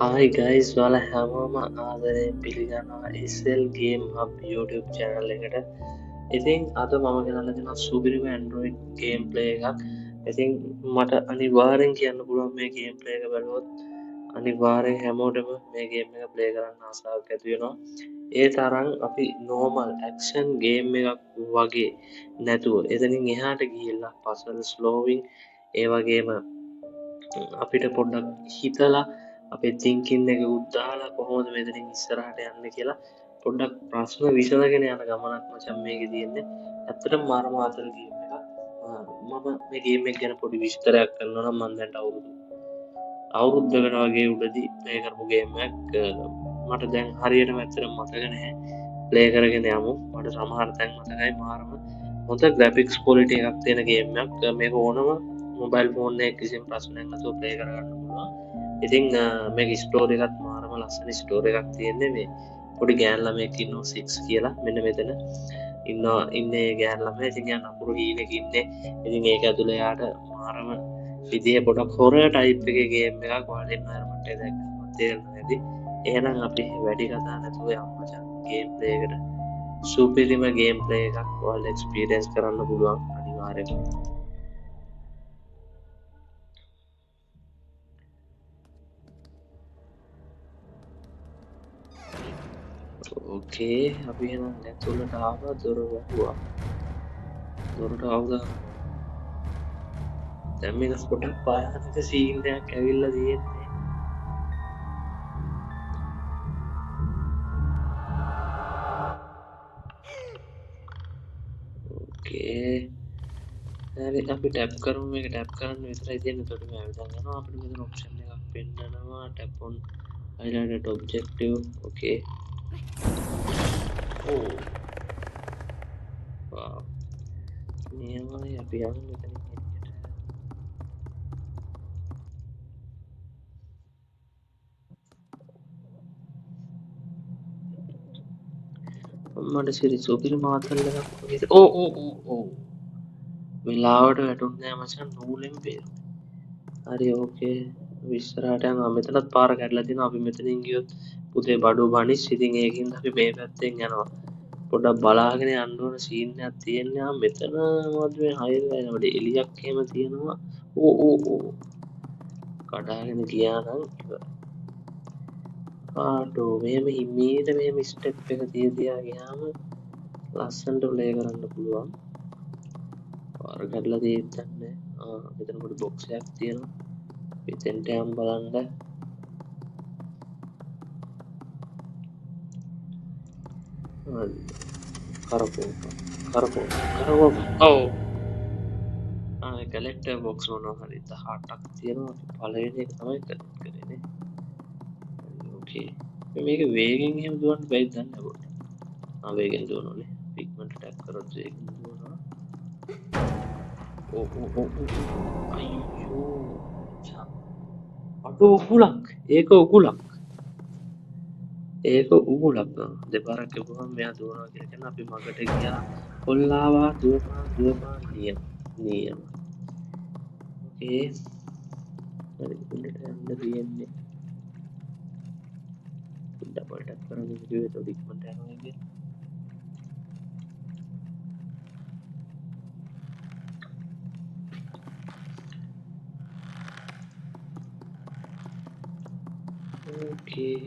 Hi guys, ඔයාලා හැමෝම ආදරයෙන් පිළිගන්නවා SL Game Hub YouTube channel එකට. ඉතින් අද මම ගෙනල්ලා දෙනවා සුපිරිම Android gameplay එකක්. ඉතින් මට අනිවාර්යෙන් කියන්න පුළුවන් මේ gameplay එක බලුවොත් අනිවාර්යෙන් හැමෝටම මේ game එක play කරන්න ආසාවක් ඇති වෙනවා. ඒ තරම් අපි normal action game එකක් වගේ නැතුව එතනින් එහාට ගිහිල්ලා puzzle solving ඒ වගේම අපිට පොඩ්ඩක් හිතලා අපේ thinking එක උද්දාලා කොහොමද මෙතනින් ඉස්සරහට යන්න කියලා පොඩ්ඩක් ප්‍රශ්න විසඳගෙන යන ගමනක් මචං මේකේ තියෙන්නේ. ඇත්තටම මාරම ආතල් ගේම් එකක්. මම මේ ගේම් එක ගැන පොඩි විස්තරයක් කරනවා නම් මම දැන් අවුරුද්දකට වගේ උඩදී ප්ලේ කරපු ගේම් එකක්. මට දැන් හරියටම ඇත්තටම මතක නැහැ. ප්ලේ කරගෙන යමු. මට සමහර තැන් මතකයි මාරම හොඳ ග්‍රැෆික්ස් ක්වොලිටි එකක් තියෙන ගේම් එකක්. මේක ඕනම මොබයිල් ෆෝන් එකක කිසිම ප්‍රශ්නයක් නැතුව ප්ලේ කරගන්න පුළුවන්. ඉතින් මේක ස්ටෝරි එකත් මාරම ලස්සන ස්ටෝරි එකක් තියෙන්නේ. මේ පොඩි ගෑන් ළමයෙක් ඉන්නවා 6 කියලා මෙන්න මෙතන ඉන්නේ ගෑන් ළමයා. ඉතින් යා නපුරු හීනෙක ඉන්නේ. ඉතින් ඒක ඇතුළේ යාට මාරම විදිහේ පොඩක් හොරර් ටයිප් එකේ ගේම් එකක් වගේ එන්වයරන්මන්ට් එක දැක්කම තේරෙනවා නේද? එහෙනම් අපි වැඩි කතා නැතුව යමු මචං ගේම් ප්ලේ එකට. සුපිරිම ගේම් ප්ලේ එකක් ඔයාලා එක්ස්පීරියන්ස් කරන්න පුළුවන් අනිවාර්යයෙන්. ඕකේ අපි එහෙනම් ඇතුළට ආවා. දොර වහුවා. දොරට ආවද? දැන් මේක පොඩක් භයානක සීන් එකක් ඇවිල්ලා තියෙන්නේ. ඕකේ හරි අපි ටැප් කරමු. මේක ටැප් කරන්න විතරයි තියෙන්නේ. එතකොට මේ ඇවිල්ලා යනවා. අපිට මෙතන ඔප්ෂන් එකක් පෙන්නනවා. Tap on highlighted objective. Okay O wow නියමයි. අපි යමු මෙතනින් එළියට. මට සිරි සුපිරි මාතල් එකක් වගේ. ඕ වෙලාවට වැටුන්නේ නැහැ මචං. නූලෙන් බේරුවා. හරි ඕකේ විස්තරාට යනවා. මෙතනත් පාර කැඩලා තියෙනවා. අපි මෙතනින් ගියොත් පුතේ බඩු බනිස්. ඉතින් ඒකින්ද අපි මේ පැත්තෙන් යනවා. පොඩ්ඩක් බලාගෙන යන්න ඕන සීන් එකක් තියෙනවා. මෙතන මොකද මේ හයිලයිට් වල එලියක් එහෙම තියෙනවා. ඕ කඩාගෙන ගියා නම් ආටෝ මෙහෙම හිමීට මෙහෙම ස්ටෙප් එක තියලා ගියාම ලස්සනට ප්ලේ කරන්න පුළුවන්. පාර කැඩලා තියෙත් නැහැ. මෙතන පොඩි බොක්ස් එකක් තියෙනවා. මෙතෙන්ට යම් බලන්න. කරපෝ ඔව් කලෙක්ටර් බොක්ස් මොනවා හරි 18ක් තියෙනවා. අපි පළවෙනි එක තමයි කලෙක්ට් කරන්නේ. ඕකේ මේක වේගෙන් එහෙම දුවන්න බැයිද දන්නේ නැහැ. වේගෙන් දුවනෝනේ. පිග්මන්ට් ටැප් කරොත් වේගෙන් දුවනවා. අයියෝ අඩෝ උගුලක්. ඒක උගුලක් දෙපාරක් කිව්වම මෙයා දුවනවා කියලා කියන අපි මගට ගියා. කොල්ලාවා දුවපා නියම. ඕකේ හරි උඩට යන්න තියෙන්නේ. ඩබල් ටැප් කරගෙන කිව්වේ તો පිග්මන්ට් යනවා කියන්නේ. ඕකේ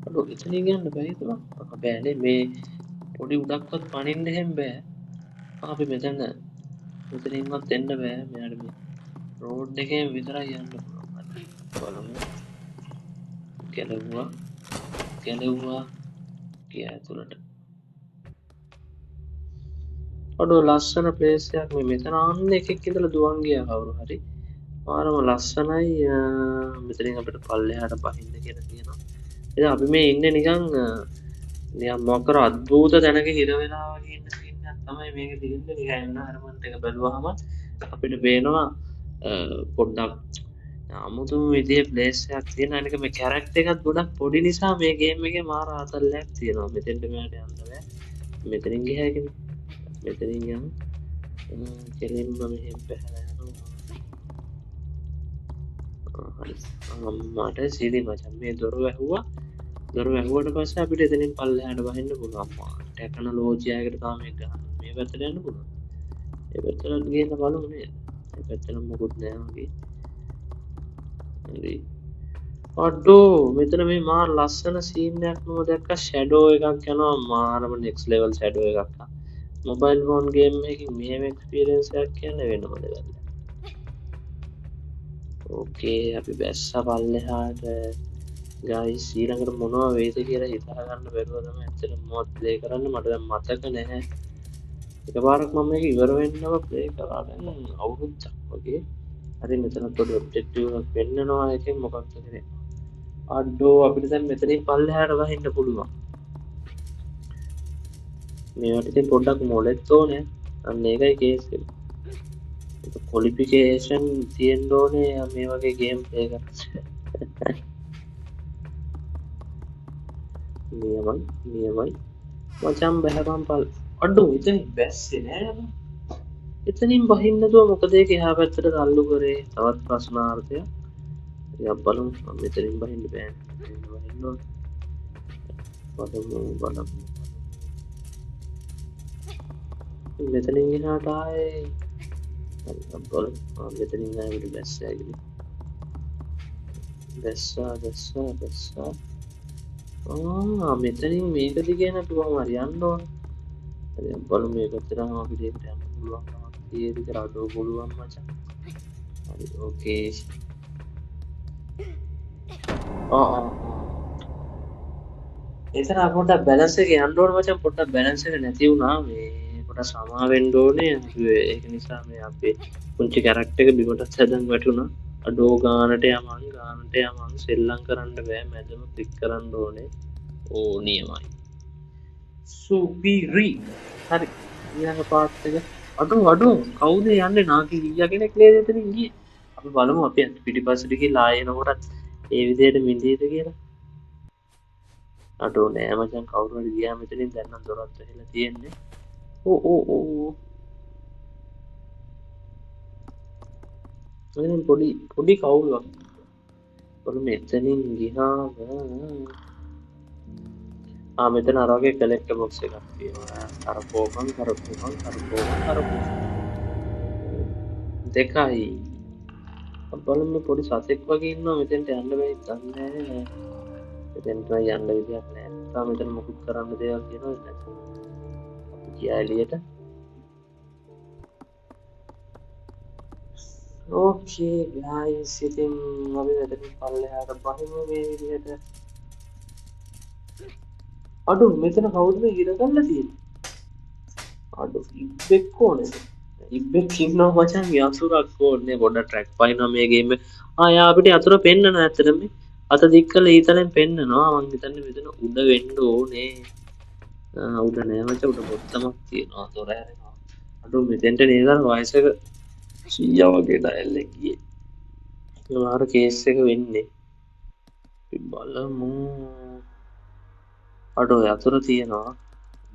අඩෝ එතනින් යන්න බැයිද? බෑනේ මේ පොඩි උඩක්වත් පනින්න හැම බෑ. අපි මෙතනින්වත් එන්න බෑ. මෙයාට මේ රෝඩ් එකේ විතරයි යන්න පුළුවන්. බලමු. ගැලවුවා ගියා ඇතුළට. අඩෝ ලස්සන ප්ලේස් එකක් මේ. මෙතන අන්න එකෙක් ඉඳලා දුවන් ගියා කවුරු හරි. මාරම ලස්සනයි. මෙතනින් අපිට පල්ලෙහාට පහින්න කියලා තියෙනවා. ඉතින් අපි මේ ඉන්නේ නිකන් මොකක්කර අද්භූත තැනක හිර වෙලා වගේ ඉන්න සීන් එකක් තමයි මේක තියෙන්නේ. නිකන් එන්වයරන්මන්ට් එක බැලුවාම අපිට පේනවා පොඩ්ඩක් අමුතු විදිහේ ප්ලේස් එකක් තියෙන. අනික මේ කැරක්ටර් එකත් ගොඩක් පොඩි නිසා මේ ගේම් එකේ මාර ආතල්ලයක් තියෙනවා. මෙතෙන්ට මෙයාට යන්න බෑ. මෙතනින් ගියා කියන්නේ මෙතනින් යමු. කෙලින්ම මෙහෙම බහලා යනවා. හරි මට සීරි මචන් මේ දොර වැැහවා දොර වැැහුවට පස්ස අපිට එතනින් පල්ලහට බහින්න පුළුවන්වා ටැකන ලෝජයකට තාම ගන්න මේ පැතර යන්න පුළුවන් එපැත්තරත් ගන්න බලුනේ පැත්තන මොකුත් නෑගේ අඩ්ඩෝ මෙතන මේ මාර ලස්සන සීනයක් නොම දැක්ක ෂැඩෝ එකක් යනවා මාරම නෙක්ස් ලෙවල් ෂැඩෝ එකක් මොබයිල් ෆෝන් ගේම් එකින් මෙම එක්ස්පිරන්සයක් කියන්න වෙනමද ගන්න ඕකේ අපි බැස්ස පල්ලෙහාට ගයි සීරකට මොනවා වේද කියලා හිතාගන්න බැරුවදම ඇතර මොත් ලේ කරන්න මට මතක නැහැ එක පාරක් මම එක ඉවරවෙන්නව ප්ලේ කරන්න අවුරුද්දක් වගේ හරි මෙතන තොඩ ඔබ්ජෙක්ටවක් පෙන්න්නනවා එක මොකක් කර අඩ්ඩෝ අපිට දැන් මෙතනින් පල්ලෙහාට වහින්න පුළුවන් මේට පොඩ්ඩක් මොලෙත් ඕනෑ අන්න ඒකයි කේස් කොලිපිකේෂන් තියෙන්ඩෝනේ මේ වගේ ගේම් ඒක නියමයි මචම් බැහපම් පල් අඩ්ඩු ඉතින් බැස්සේ නෑ එතනින් බහින්නතුව මොකදේ එහා පැත්තට තල්ලු කරේ තවත් ප්‍රශ්නාර්ථය බලු මෙතරින් බහින්න බෑන් බලමු මෙතනින් එහාටාය බල මෙතනින් ට බැස්සෑගෙන බැස්සා මෙතනින් මේක දිගන තුවා මරියන්න ඕන බල මේ පත්තරම අපිට යන්න පුළුවන් ඒදි රඩෝ පුළුවන් මචා හරි ඕකේ එතන පොට බැලන්සක අන්ඩෝඩ මචන් පොට්ට බැලන්සක නැති වුණා මේ පොට සමාවෙන්ඩෝනේ ඒක නිසා මේ අපේ පුංචි කැරක්්ටක බිමටත් සැදන් වැටුණා අඩෝ ගානට යමන් සෙල්ලං කරන්න බෑ මැදම ක්ලික් කරන්න ඕනේ ඕ නියමයි සුපිරී හරි ඊළඟ පාත්තක අඩු කවුද යන්න නාකි ගිය කෙනෙක් ලේ දෙතන ගිය අපි බලමු අප පිටි පසටිකි ලායනකොටත් ඒ විදියට මින්දීද කියලා අඩෝ නෑමචන් කවුරුවට ගියා මෙතනින් දැන්නම් දොරත්ව හෙලා තියෙන්නේ ඕ පොඩි කවුලක් බොල මෙතනින් ගිහාම මෙතන අරගේ කලෙක්ට බොක්ස එකක් කරපෝකන් දෙකයි බලම පොඩි සතෙක් වගේ ඉන්න මෙතෙන්ට යන්න වෙයි දන්න එතෙන්ට යන්න විදියක් නෑ මෙතන මොකුත් කරන්න දෙයක් කියෙන කියලියට ඕකේ ගයි සිතින් අපි වැට පල්ලයාට බහිම වේ විදියට අඩු මෙතන කවුදම හිරගන්න තිය අඩු ඉබෙක්කෝන ඉබෙක් කින්නවා මචන් යසුරක් ඕන්නේ ගොඩ ට්‍රැක් පයින මේගේම ආයාපිට අතුර පෙන්න්න ඇතරම අත දික්කල ඊතලෙන් පෙන්න්නනවා මංගතන්න මෙතන උඩ වෙන්ඩ ඕනේ උඩ නෑමච උඩ බොත්තමක් තියෙනවා තොරෑරෙනවා අඩු මෙතෙන්ට නේදර වයසක සීයාවගේට ඇල්ලගිය වාර කේස් එක වෙන්නේ බලමු අඩෝ යතුර තියෙනවා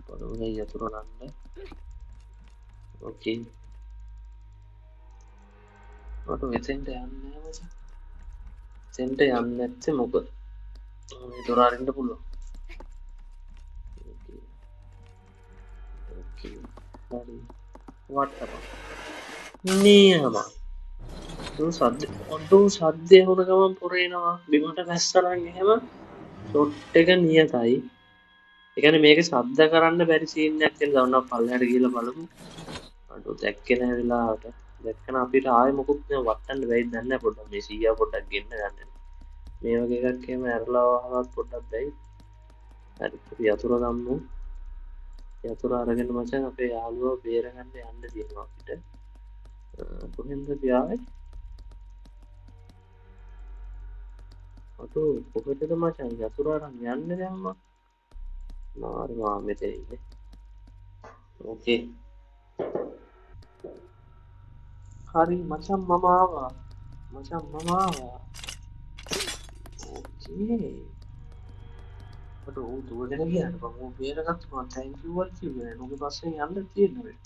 බලුන යතුර නන්න ඕකේ අට මෙතෙන්ට යන්න සෙන්ට යන්න ඇත්තේ මොකද තොරාරෙන්ට පුළුවන් නියම ඔඩු සද්‍යය හොන ගමන් පුරේනවා බිමට වැස්සරන්න හෙම සොට් එක නියතයි එකන මේක සබ්ද කරන්න බැරිසිීන් ඇත්තෙන් දවන්න පල්ලහට කියල බලමු අඩු දැක්කෙන වෙලාට දැක්කන අපිට ආය මොකුත් වත්තන්න වැයි දන්න පොඩ මේ සීය පොඩක් ගන්න ගන්න මේ වගේ එකක්කම ඇරලාහවත් පොඩ්ඩක් බැයි හරි යතුර දම්මු යතුර අරගෙන මචන් අපේ යාලුව බේරගන්න යන්න තියෙනවා අපිට කොහෙන්ද පියාවයි අතු පොකටද මචන් යතුරාරම් යන්න දැම්ම නාරවා මෙතෙන්න ඕකේ හරි මචන් මමාවා ඕකේ ඌ දුවගෙන ගියාට මම බේරගත්තා තැන්කියුවල් කිව්වේ නුගේ පස්සේ යන්න තියෙනවා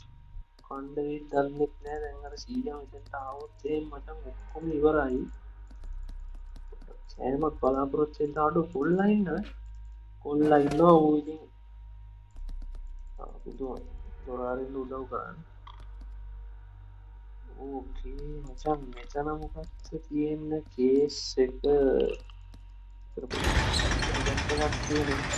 කණ්ඩේ දන්නෙත් නෑ දැන් අර සීයා මෙතෙන්ට ආවොත් එහෙම මචං ඔක්කොම ඉවරයි සෑමක් බලාපොරොත්තු වෙන්න අඩු කොල්ලා ඉන්නවා. කොල්ලා ඉන්නවා ඌ ඉතින් බුදුන් දොරාරින් උදව් කරන්නේ. ඕකේ මචං මෙතන මොකක්ද තියෙන කේස් එක එකක් තියෙනවා.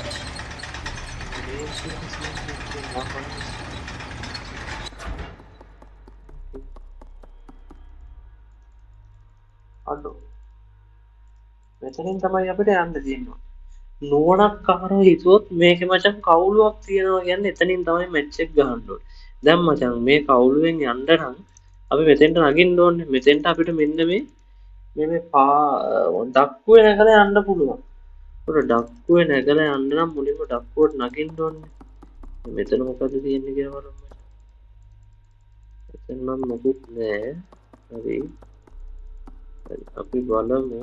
අඩු මෙතනින් තමයි අපිට යන්න තියෙනවා. නුවණක් කාරෝ හිතුවොත් මේක මචං කවුලුවක් තියෙනවා කියන්නේ එතනින් තමයි මැච් එක ගහන්න ඕනේ. දැන් මචං මේ කවුලුවෙන් යන්න නම් අපි මෙතෙන්ට නගින්න ඕනේ. මෙතෙන්ට අපිට මෙන්න මේ දක්කුවේ නැගලා යන්න පුළුවන්. ඒකට දක්කුවේ නැගලා යන්න නම් මුලින්ම දක්කුවට නගින්න ඕනේ. මෙතන මොකද තියෙන්නේ කියලා බලමු. එතන නම් මොකුත් නෑ. හරි. අපි බලමු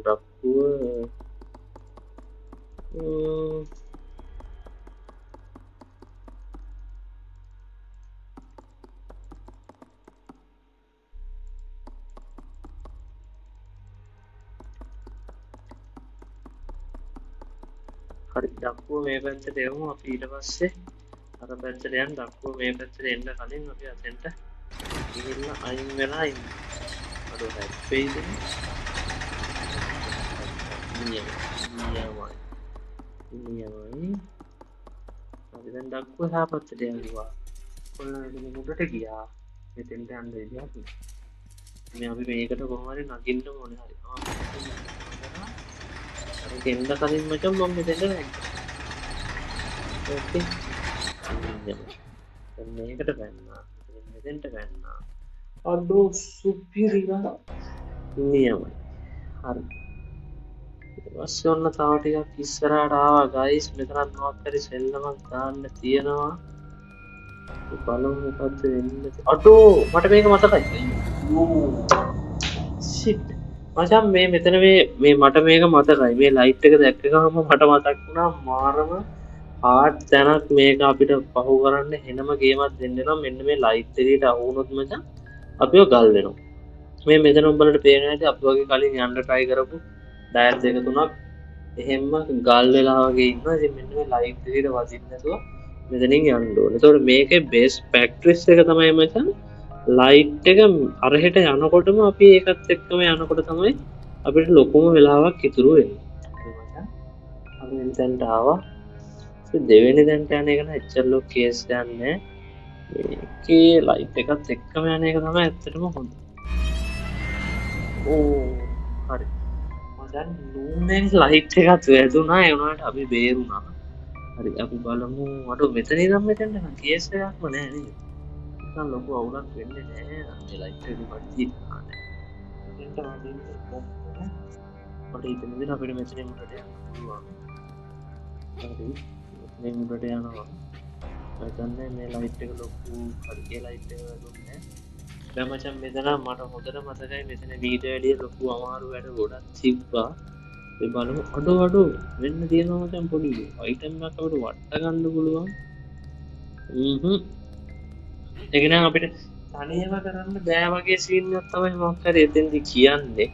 දක්කුව හරි දක්කුව මේ පැත්තට යමු අපි ඊට පස්සේ අර පැත්තට යන්න දක්කුව මේ පැත්තට එන්න කලින් අපි අතෙන්ට ගිහිල්ලා අයින් වෙලා ඉන්න. අර හැප්පෙයිද? නියමයි. අපි දැන් දක්කුව එහා පැත්තට යනවා. කොල්ලා මෙතන මුඩට ගියා. මෙතෙන්ට යන්න විදියක් නෑ. මේ අපි මේකට කොහොම හරි නගින්න ඕනේ හරි. එන්න කලින් මචං මම මෙතෙන්ට නැග්ගා. ඕකේ. දැන් මේකට පැන්නා. මෙතෙන්ට පැන්නා. අඩෝ සුපිරිලා. නියමයි. හරි. ඊට පස්සේ ඔන්න තව ටිකක් ඉස්සරහට ආවා ගයිස්. මෙතනත් මොකක් හරි සෙල්ලමක් දාන්න තියෙනවා. බලමු මොකද්ද වෙන්නේ. අඩෝ මට මේක මතකයි. shit. මචං මේ මෙතන මේ මට මේක මතකයි. මේ ලයිට් එක දැක්ක ගමන් මට මතක් වුණා මාරම හાર્ඩ් තැනක් මේක අපිට පහු කරන්න වෙනම ගේමක් දෙන්න නම් මෙන්න මේ ලයිට් එකට අහු වුණොත් මචං අපිව ගල් වෙනවා. මේ මෙතන උඹලට පේන්නේ නැති අපි වගේ කලින් යන්න try කරපු ඩයර් දෙක තුනක් එහෙම්ම ගල් වෙලා වගේ ඉන්නවා. ඉතින් මෙන්න මේ ලයිට් එකට වදින්න නැතුව මෙතනින් යන්න ඕනේ. ඒතකොට මේකේ බේස් ප්‍රැක්ටිස් එක තමයි මචං ලයිට් එක අරහෙට යනකොටම අපි ඒකත් එක්කම යනකොට තමයි අපිට ලොකුම වෙලාවක් ඉතුරු වෙන්නේ. අපි එතනට ආවා. දෙවෙනි දැන්ට යන එක නම් එච්චර ලොකු කේස් එකක් නෑ. මේකේ ලයිට් එකත් එක්කම යන එක තමයි ඇත්තටම හොඳ. ඕ හරි. දැන් නූනෙන් ලයිට් එකත් වැදුනා. ඒ වුණාට අපි බේරුණා. හරි අපි බලමු. අර මෙතන ඉඳන් මෙතෙන්ට නම් කේස් එකක්ම නෑ නේද? නිකන් ලොකු අවුලක් වෙන්නේ නෑ. මේ ලයිට් එක මැදදී නානේ. මෙතෙන්ට ආදින්න කොහොමද? මට හිතෙන්නේ අපිට මෙතනින් උඩට යන්න පුළුවන්. හරි. මෙතනින් උඩට යනවා. මම හිතන්නේ මේ ලයිට් එක ලොකු හරි ඒ ලයිට් එක දුන්නේ. දැන් මචං මෙතන මට හොඳට මතකයි මෙතන මීට වැඩිය ලොකු අමාරු වැඩ ගොඩක් තිබ්බා. ඒ බලමු අඩෝ වෙන්න තියෙනවා මචං පොඩි අයිටම් එකක් අපිට වට ගන්න පුළුවන්. ඒක නම් අපිට තනියම කරන්න බෑ වගේ සීන් එකක් තමයි මොකක් හරි එතෙන්දි කියන්නේ.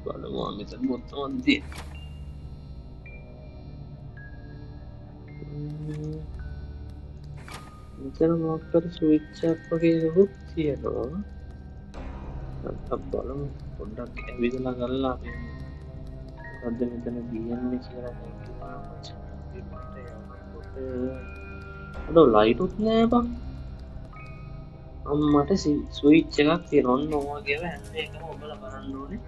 බලමු මෙතන මොත්තම තියෙන්නේ. මෙතන මොකක් හරි ස්විච් එකක් වගේ එකක් තියෙනවා. අපි බලමු පොඩ්ඩක් ඇවිදලා ගල්ලා අපි මොකද්ද මෙතන දියන්නේ කියලා හිතුවා මචං. අඩෝ ලයිට් උත් නෑ බං. අම්මට ස්විච් එකක් තියෙනවා. ඔන්න ඕවා කියලා හැම එකම ඔබලා බලන්න ඕනේ.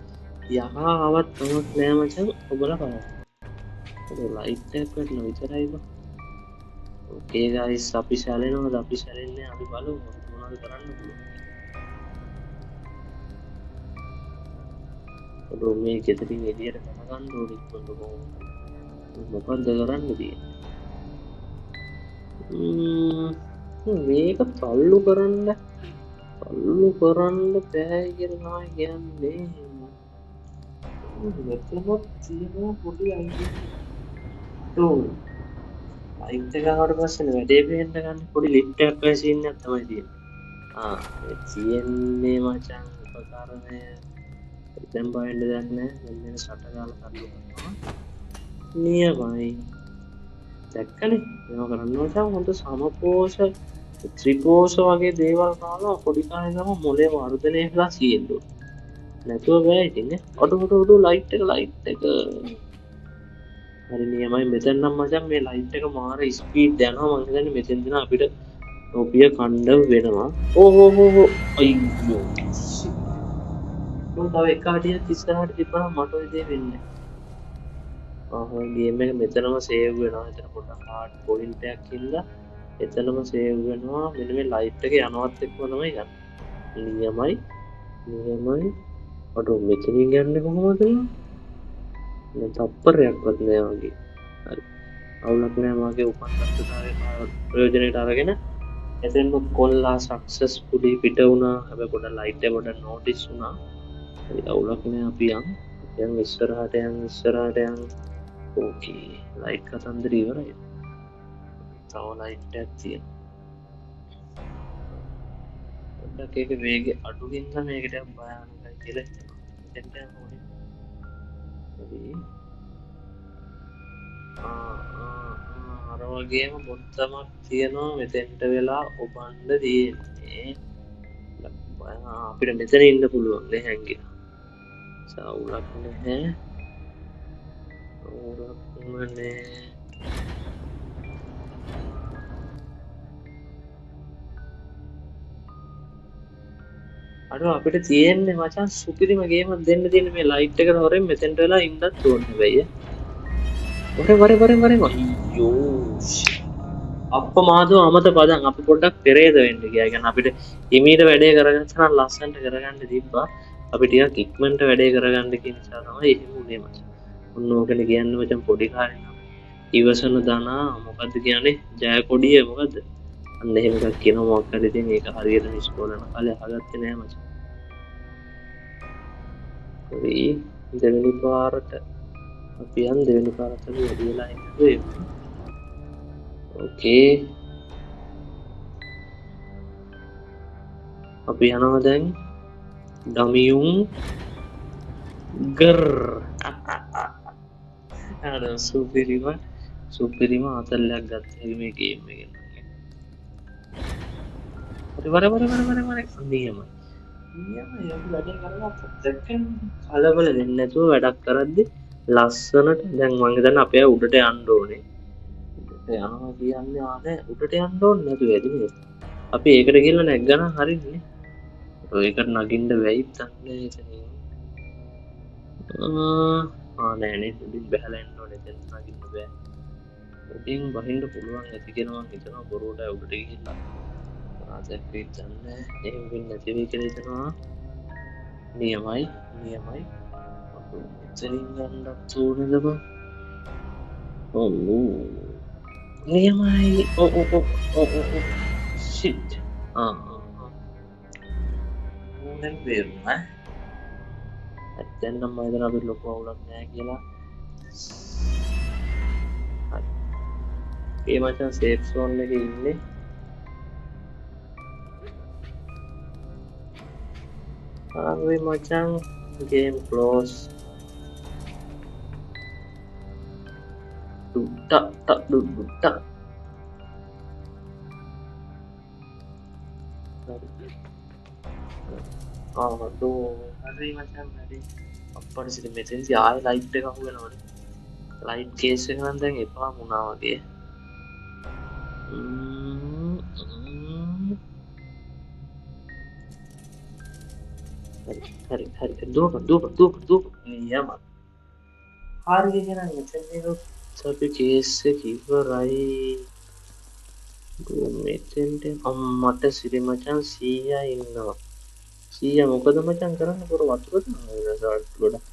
යහා ආවත් තමක් නෑ මචං ඔබලා බලන්න. අඩෝ ලයිට් එක පැටලෙන විතරයි බං. ඕකේ ගයිස් අපි සැලෙනවද? අපි සැලෙන්නේ අපි බලමු මොනවද කරන්න පුළුවන්. අඩෝ මේ ගෙදරින් එළියට ගන්න ඕනේ ඉක්මනට කොහොමද? මොකක්ද කරන්න තියෙන්නේ? මේක තල්ලු කරන්න බෑ කියලා කියන්නේ. මෙතනත් තියෙනවා පොඩි ලයිට් එක ආවට පස්සේ වැඩේ පේන්න ගන්න පොඩි ලිෆ්ට් එකක් වගේ සීන් එකක් තමයි තියෙන්නේ. මේ තියෙන්නේ මචං උපකරණය දැන් බයින්ඩ දෙයක් නෑ. දැන් මේක ෂට ගාලා තල්ලු කරනවා. නියමයි. දැක්කනේ. මේවා කරන්න මචං හොඳ සමපෝෂ ත්‍රිපෝෂ වගේ දේවල් කාලා පොඩි කාලේ ගම මොලේ වර්ධනය වෙලා තියෙන්න ඕන. නැතුව බෑ ඉතින් නේ. අඩු ලයිට් එක. හරි නියමයි. මෙතන නම් මචං මේ ලයිට් එක මාර ස්පීඩ් යනවා. මං හිතන්නේ මෙතෙන් දෙන අපිට ටොපිය කණ්ඩ වෙනවා. ඕ අයියෝ. තව එක හටියක් ඉස්සරහට තිබ්බනම් මට ඔය දේ වෙන්නේ. ගේම් එක මෙතනම සේව් වෙනවා. එතන පොඩ්ඩක් හાર્ඩ් පොයින්ට් එකක් ඉඳලා එතනම සේව් වෙනවා. මෙන්න මේ ලයිට් එක යනවත් එක්කම තමයි යන්නේ. නියමයි. අඩෝ මෙතනින් යන්නේ කොහොමද? මේ තප්පරයක්වත් නෑ වගේ. හරි. අවුලක් නෑ මගේ උපන් දක්ෂතාවයේ ප්‍රයෝජනයට අරගෙන එතෙන්ම කොල්ලා සක්සස්ෆුලි පිට වුණා. හැබැයි පොඩ ලයිට් එක පොඩ නෝටිස් වුණා. හරි අවුලක් නෑ අපි යන් ඉස්සරහට යන්. ඕකේ ලයිට් කතන්දර ඉවරයි. තව ලයිට් එකක් තියෙනවා. පොඩ්ඩක් ඒක වේගය අඩු වෙනවා මේකට භයානකයි කියලා හිතෙනවා. මෙතෙන්ට යන්න හරි. අර වගේම බොත්තමක් තියෙනවා මෙතෙන්ට වෙලා ඔබන්න තියෙන්නේ. අපිට මෙතන ඉන්න පුළුවන් නේ හැංගිලා. සවුලක් නැහැ. අර අපිට තියෙන්නේ මචං සුපිරිම ගේම දෙන්න තියෙන මේ ලයිට් එකට හොරෙන් මෙතෙන්ට වෙලා ඉන්නත් ඕනේ වෙයි. වරේ අයියෝ අප්පමාදෝ අමත පදන් අපි පොඩ්ඩක් පෙරේද වෙන්න ගියා. කියන්නේ අපිට හිමීට වැඩේ කරගත්තා නම් ලස්සනට කරගන්න තිබ්බා. අපි ටිකක් ඉක්මනට වැඩේ කරගන්න කියන නිසා තමයි එහෙම උනේ මචං. ඔන්න ඕකනේ කියන්නේ මචං පොඩි කාලේ නම් ඉවසන දනා මොකද්ද කියන්නේ ජය කොඩිය මොකද්ද? අන්න එහෙම එකක් කියනවා මොකක් හරි ඉතින් ඒක හරියට ඉස්කෝලේ යන කාලේ අහගත්තේ නෑ මචං. හරි දෙවෙනි පාරට අපි යන් දෙවෙනි පාරට වැඩි වෙලා ඉන්නේ. ඕකේ අපි යනවා දැන් ඩමියුන් ගර් අර සුපිරිම අතල්ලයක් ගත්තා මේ ගේම් එකෙන්. හරි වර නියමයි. අපි වැඩේ කරගත්තා. දැක්කම කලබල වෙන්නේ නැතුව වැඩක් කරද්දි ලස්සනට දැන් මං හිතන්නේ අපේ උඩට යන්න ඕනේ. යනවා කියන්නේ ආනේ උඩට යන්න ඕනේ නැතුව ඇදී. අපි ඒකට ගිහලා නැග්ගනම් හරියන්නේ. ඒකට නගින්න වෙයිද නැහැ ඉතින්. නෑනේ උඩින් බහලා එන්න ඕනේ දැන් නගින්න බෑ. උඩින් බහින්න පුළුවන් ඇති කියලා මං හිතනවා බොරුවට උඩට ගිහිල්ලා. ආසෙත් පිටන්නේ එහෙම වෙන්නේ නැති වෙයි කියලා හිතනවා. නියමයි. එතනින් යන්නත් ඕනේද බං? ඔව් නියමයි. ඔව් shit. දැන් බේරුණා. දැන් නම් මම හිතනවා අපි ලොකු අවුලක් නැහැ කියලා. හරි. ඒ මචං සේෆ් සෝන් එකේ ඉන්නේ. හරි මචං game close. Dudak. අඩෝ හරි මචං හරි. අප්පට සිට මෙතෙන්දි ආයෙ ලයිට් එක අහු වෙනවනේ. ලයිට් කේස් එක නම් දැන් එපා වුණා වගේ. හරි දුවපන් නියම හරි කියන මෙතෙන්දී අපි කේස් එක ඉවරයි. මෙතෙන්ට අම්මට සිරි මචං 100 ඉන්නවා. 100 මොකද මචං කරන්න පොර වතුර දානවා ගොඩක්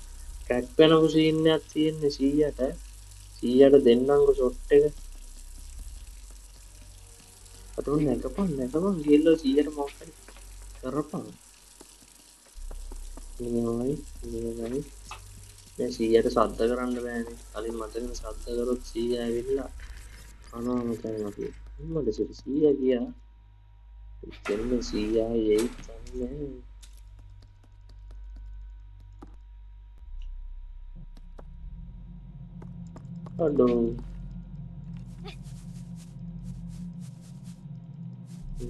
කැක් වෙනකු සීන් එකක් තියෙන්නේ 100ට දෙන්නංගු ෂොට් එක. අතෝ නැකපන් ගිහලා 100ට මොකක් හරි කරපන්. නියමයි දැන් 100ට සද්ද කරන්න බෑනේ. කලින් මතකද සද්ද කරොත් 100 ඇවිල්ලා අනවා මචං අපි මොකද 100 ගියා. එතන 100 යයි තමයි. අඩෝ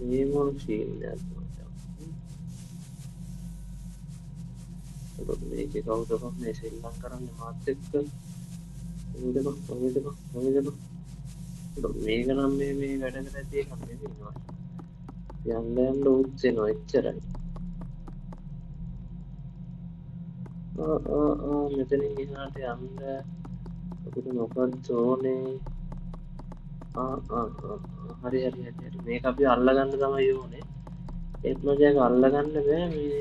මේ මොන සීන්යක් මචං මේකේ කවුද මේ ශ්‍රී ලංකාවේ මාත් එක්ක මොකද මේක නම් මේ වැඩ කරද්දී එකක් නෙවෙයි යන්න උත් වෙනවා එච්චරයි මෙතනින් එහාට යන්න අපිට මොකක්ද ඕනේ හරි මේක අපි අල්ලගන්න තමයි ඕනේ ඒත් මචං අල්ලගන්න බෑ මේ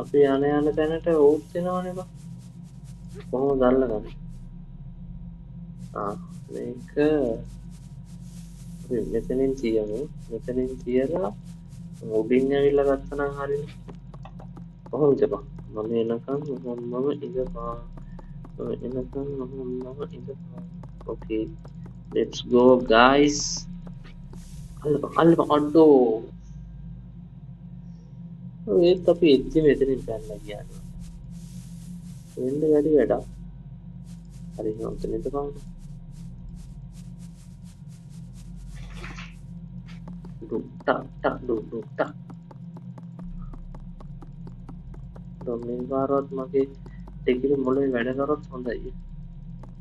අපි යන තැනට උත් වෙනවනේ බා කොහොමද අල්ලගන්නේ මේක මෙතනින් තියමු මෙතනින් තියලා උඩින් ඇවිල්ලා ගත්තනම් හරිනේ කොහොමද බා මම එනකම් මම ඉඳපා okay let's go guys අඩෝ ඒත් අපි එච්චි මෙතනින් පැනලා ගියානේ වෙන්න වැඩි වැඩක් හරි හොන්තන ඉඳපන් ඩුක් මේ පාරවත් මගේ දෙකිලි මොලේ වැඩ කරොත් හොඳයි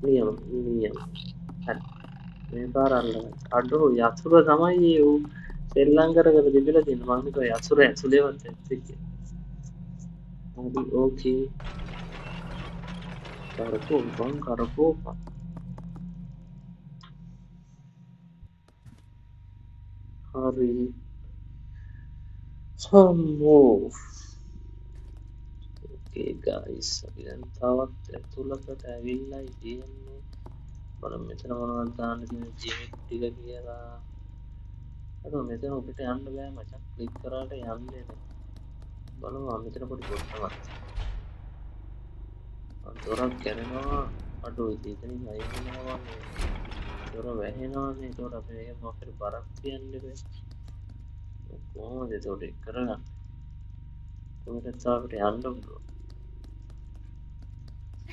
නියම හරි මේ පාර අල්ලගන්න අඩෝ යතුර තමයි ඌ සෙල්ලම් කරගෙන තිබිලා තියෙන මම හිතුවා යතුර ඇතුලේවත් ඇත්තේ කියලා හරි ඕකේ කරකෝ හරි සම්මෝ okay guys අපි දැන් තවත් ඇතුළකට ඇවිල්ලා ඉන්නේ බලමු මෙතන මොනවද දාන්න තියෙන ජීවිත ටික කියලා අර මෙතන ඔබට යන්න බෑ මචං ක්ලික් කරාට යන්නේ නැහැ බලමු මෙතන පොඩි පොට්ටමක් දොරක් කැරෙනවා අඩෝ ඉතින් අයින් වෙනවා මේ දොර වැහෙනවානේ දොර අපේ මොකද බරක් තියන්නේ බෑ කොහොමද ඒක කරගන්නේ කොහෙද අපිට යන්න පුළුවන්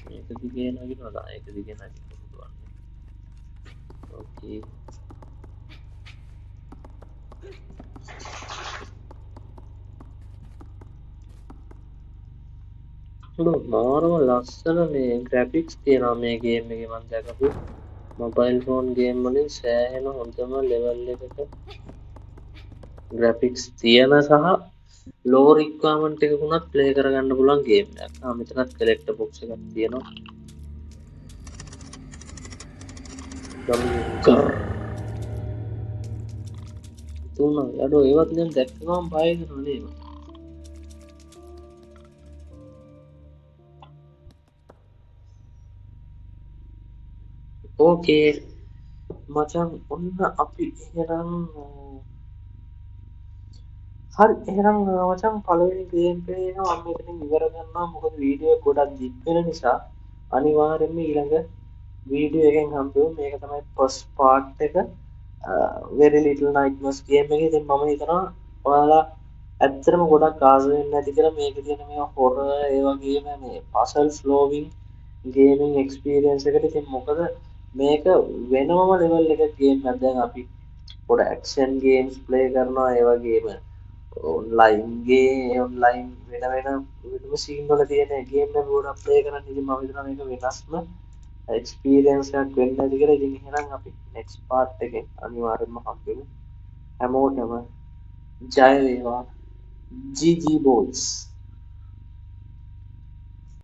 මේක දිගේ නගිනවා ඒක දිගේ නගින්න පුළුවන් ඕකේ මාරම ලස්සන මේ ග්‍රැෆික්ස් තියෙනවා මේ ගේම් එකේ මම දැකපු මොබයිල් ෆෝන් ගේම් වලින් සෑහෙන හොඳම ලෙවල් එකක ග්‍රැෆික්ස් තියෙන සහ ලෝ රික්වයර්මන්ට් එකකුණත් ප්ලේ කරගන්න පුළුවන් ගේම් එකක්. මෙතනත් කලෙක්ටර් බොක්ස් එකක් තියෙනවා. තුන යඩෝ ඒවත් දැන් දැක්ක ගමන් බය වෙනවා නේද? ඕකේ මචං ඔන්න අපි එහෙනම් හරි එහෙනම් මචං පළවෙනි ගේම් ප්ලේ එක මම මෙතනින් ඉවර කරනවා මොකද වීඩියෝ එක ගොඩක් දික් වෙන නිසා අනිවාර්යෙන්ම ඊළඟ වීඩියෝ එකෙන් හම්බෙමු මේක තමයි ෆස්ට් පාර්ට් එක very little nightmares ගේම් එකේ ඉතින් මම හිතනවා ඔයාලා ඇත්තටම ගොඩක් ආස වෙන්නේ නැති කියලා මේකේ තියෙන මේ හොරර් ඒ වගේම මේ puzzle solving ගේමින් එක්ස්පීරියන්ස් එකට ඉතින් මොකද මේක වෙනම ලෙවල් එකක ගේම් එකක් දැන් අපි පොඩ ඇක්ෂන් ගේම්ස් ප්ලේ කරනවා ඒ වගේම ඔන්ලයින් වෙනම සීන් වල තියෙන ගේම් එක ගොඩක් ප්ලේ කරන්න ඉතින් මම හිතනවා මේක වෙනස්ම එක්ස්පීරියන්ස් එකක් වෙන්න ඇති කියලා ඉතින් එහෙනම් අපි නෙක්ස්ට් පාර්ට් එකෙන් අනිවාර්යෙන්ම හම්බෙමු හැමෝටම ජය වේවා GG boys